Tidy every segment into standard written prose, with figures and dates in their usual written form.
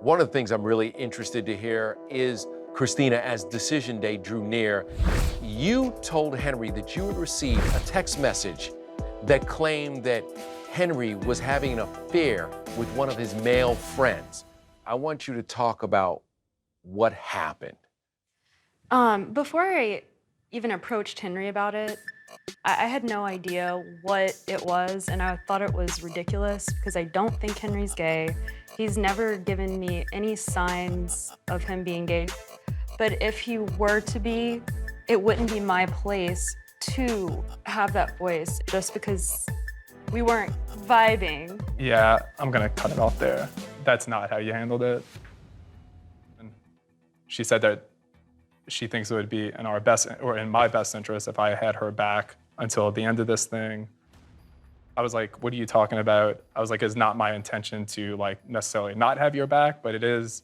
One of the things I'm really interested to hear is, Christina, as decision day drew near, you told Henry that you had received a text message that claimed that Henry was having an affair with one of his male friends. I want you to talk about what happened. Before I even approached Henry about it, I had no idea what it was, and I thought it was ridiculous because I don't think Henry's gay. He's never given me any signs of him being gay. But if he were to be, it wouldn't be my place to have that voice just because we weren't vibing. Yeah, I'm gonna cut it off there. That's not how you handled it. And she said that she thinks it would be in our best, or in my best interest if I had her back until the end of this thing. I was like, what are you talking about? I was like, it's not my intention to like necessarily not have your back, but it is,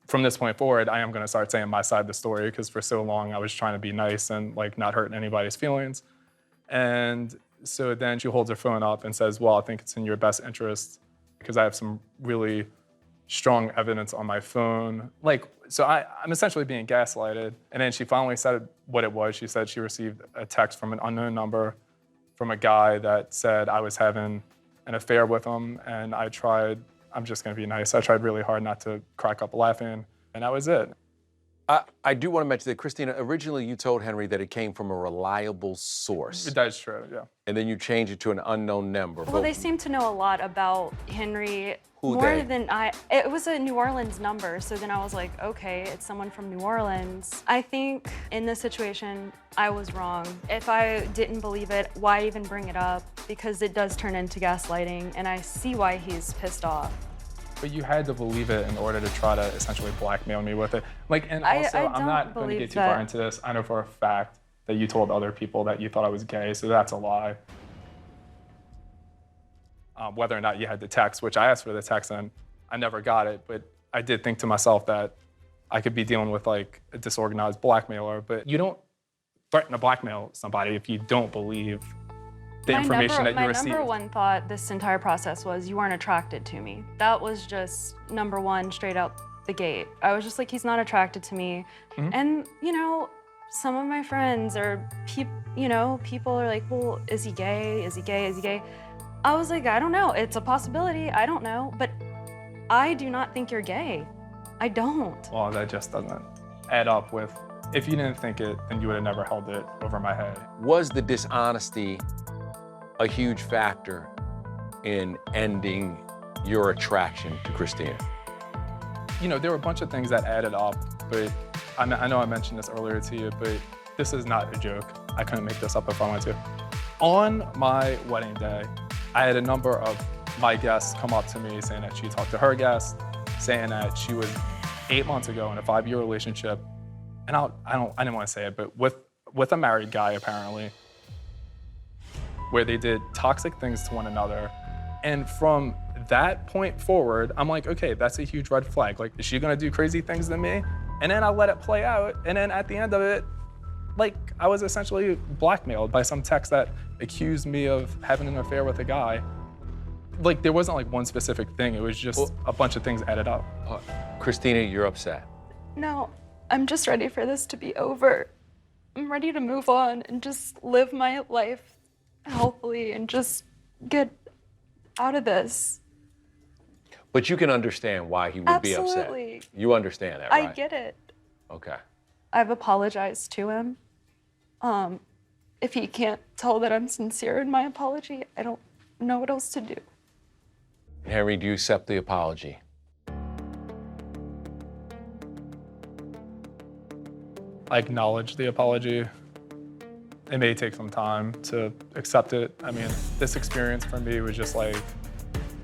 from this point forward, I am gonna start saying my side of the story because for so long I was trying to be nice and like not hurting anybody's feelings. And so then she holds her phone up and says, well, I think it's in your best interest because I have some really strong evidence on my phone. Like, so I'm essentially being gaslighted. And then she finally said what it was. She said she received a text from an unknown number from a guy that said I was having an affair with him. And I tried, I'm just gonna be nice, I tried really hard not to crack up laughing, and that was it. I do want to mention that, Christina, originally you told Henry that it came from a reliable source. That is true, yeah. And then you changed it to an unknown number. Well, they seem to know a lot about Henry. Who more they? than I. It was a New Orleans number, so then I was like, okay, it's someone from New Orleans. I think in this situation, I was wrong. If I didn't believe it, why even bring it up? Because it does turn into gaslighting, and I see why he's pissed off. But you had to believe it in order to try to essentially blackmail me with it. Like, and also, I'm not going to get too far into this. I know for a fact that you told other people that you thought I was gay, so that's a lie. Whether or not you had the text, which I asked for the text and I never got it, but I did think to myself that I could be dealing with like a disorganized blackmailer, but you don't threaten to blackmail somebody if you don't believe the information that you received. My number one thought this entire process was you weren't attracted to me. That was just number one straight out the gate. I was just like, he's not attracted to me. Mm-hmm. And you know, some of my friends or people are like, well, is he gay? Is he gay? Is he gay? I was like, I don't know. It's a possibility. I don't know. But I do not think you're gay. I don't. Well, that just doesn't add up with, if you didn't think it, then you would have never held it over my head. Was the dishonesty a huge factor in ending your attraction to Christina? You know, there were a bunch of things that added up, but I know I mentioned this earlier to you, but this is not a joke. I couldn't make this up if I wanted to. On my wedding day, I had a number of my guests come up to me saying that she talked to her guest, saying that she was 8 months ago in a 5-year relationship, and I didn't want to say it, but with a married guy apparently, where they did toxic things to one another. And from that point forward, I'm like, okay, that's a huge red flag. Like, is she gonna do crazy things to me? And then I let it play out, and then at the end of it, like, I was essentially blackmailed by some text that accused me of having an affair with a guy. Like, there wasn't like one specific thing, it was just a bunch of things added up. Christina, you're upset. No, I'm just ready for this to be over. I'm ready to move on and just live my life healthily and just get out of this. But you can understand why he would be upset. Absolutely. You understand that, right? I get it. Okay. I've apologized to him. If he can't tell that I'm sincere in my apology, I don't know what else to do. Henry, do you accept the apology? I acknowledge the apology. It may take some time to accept it. I mean, this experience for me was just like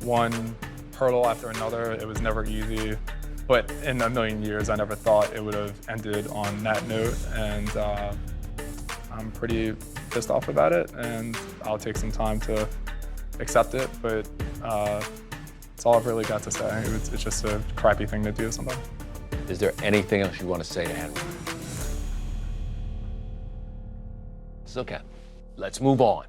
one hurdle after another. It was never easy, but in a million years, I never thought it would have ended on that note. And I'm pretty pissed off about it, and I'll take some time to accept it, but that's all I've really got to say. It's just a crappy thing to do to somebody. Is there anything else you want to say to Henry? It's okay. Let's move on.